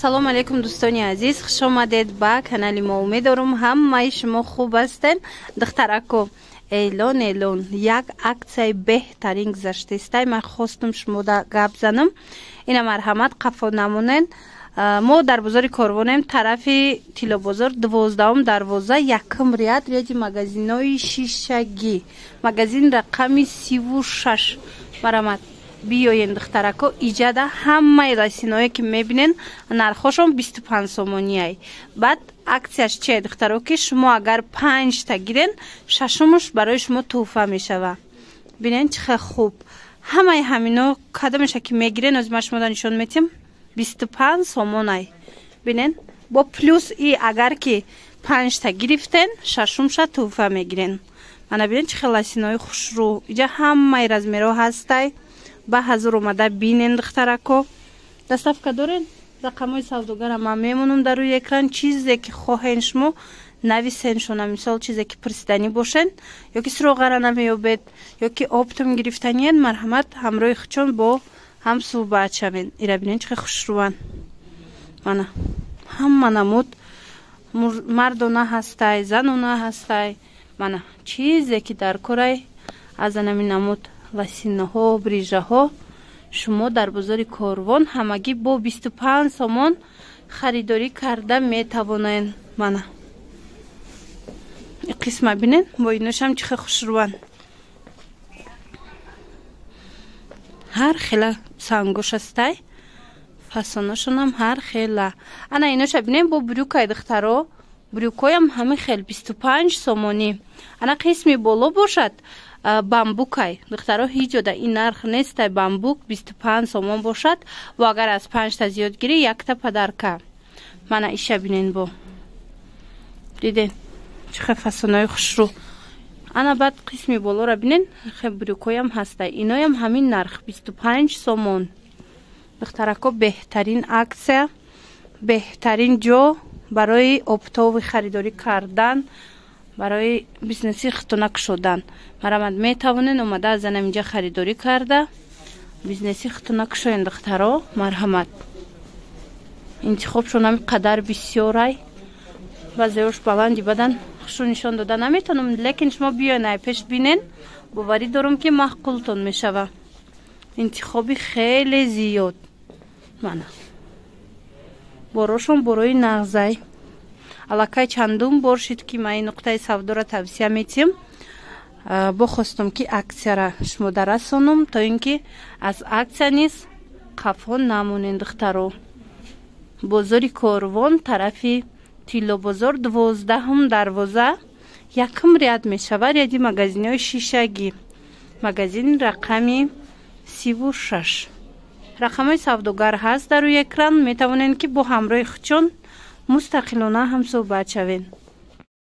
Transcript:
салом алейкум дӯстони азиз, хуш омадед ба канали мо. Умедворам ҳамаи шумо хуб ҳастен. духтарако, эълон як аксияи беҳтарин гузаштаистай. ман хостам шумода гап занам. ина марҳамат, қафо намонен. мо дар бозори Корвонем, тарафи Тилобозор, 12 дарвоза, якм ряди магазинои шишагӣ. Магазин рақами 36. марҳамат, биёен духтарако, иҷада ҳамаи ласиное ки мебинен нархошон 25 сомонияй. баъд аксияш чие духтаро ки шумо агар 5 та гирен, шашумаш барои шумо туҳфа мешава. бинен чӣ хел хуб. ҳамаи ҳамино кадомеша ки мегирен, оз ма шумода нишон метим 25 сомонай. бинен бо плюс и агар ки 5 та гирифтен, шашумша туҳфа мегирен. мана бинен чӣ хел ласинои хушрӯ. иҷа ҳамаи размеро ҳастай. ба ҳазур омада бинен духтарако. доставка дорен. рақамҳои савдогарам ман мемонам дар рӯи экран. чизе ки хоҳен шумо нависеншона, мисол чизе ки пурсиданӣ бошен, ё ки суроғара намеёбед, ё ки оптум гирифтаниен, марҳамат, ҳамроҳи хучон бо ҳам суҳбат шавен. ира бинен чӣ хел хушрӯан. мана ҳама намуд мардона ҳастай, занона ҳастай. мана чизе ки дар корай аз анами намуд ласинаҳо, брижаҳо шумо дар бозори Корвон ҳамагӣ бо 25 сомон харидорӣ карда метавонен. мана қисма бинен, бо иношам чӣ хел хушрӯан. ҳар хела сангош ҳастай. фасонашонам ҳар хела. ана иноша бинен бо брюкай духтаро. брюкоям ҳамин хел 25 сомонӣ. ана қисми боло бошад бамбукай духтаро, ҳеҷ ҷода ин нарх нестай. бамбук 25 сомон бошад. ва агар аз 5 та зиёд гирӣ, якта падарка. мана иша бинен бо. диден чӣ хел фасонаи хушрӯ. ана баъд қисми болора бинен, хел брюкоям ҳастай. иноям ҳамин нарх 25 сомон. духтарако, беҳтарин аксия, беҳтарин ҷо барои оптови харидорӣ кардан, барои бизнеси хитона кушодан. марҳамат, метавонен омада аз анаминҷа харидорӣ карда бизнеси хитона кушоен духтаро. марҳамат, интихобшон ҳами қадар бисёрай. баъзеош баланди бадан хушрӯ нишон дода наметавонам, лекин шумо биёен ай пеш бинен. боварӣ дорам ки маъқултон мешава. интихоби хеле зиёд. мана борошон борои нағзай. аллакай чандум бор шид ки ман ин нуқтаи савдора тавсия метиҳам. бо хостам ки аксияра шумода расонам, то ин ки аз аксия низ қафо намонен духтаро. бозори Корвон, тарафи Тилобозор, 12 дарвоза, якм ряд мешава. ряди магазинои шишагӣ. магазин рақами 36. рақамҳои савдогар ҳаст дар рӯи экран. метавонен ки бо ҳамроҳи хучон мустақилона ҳам суҳбат шавен.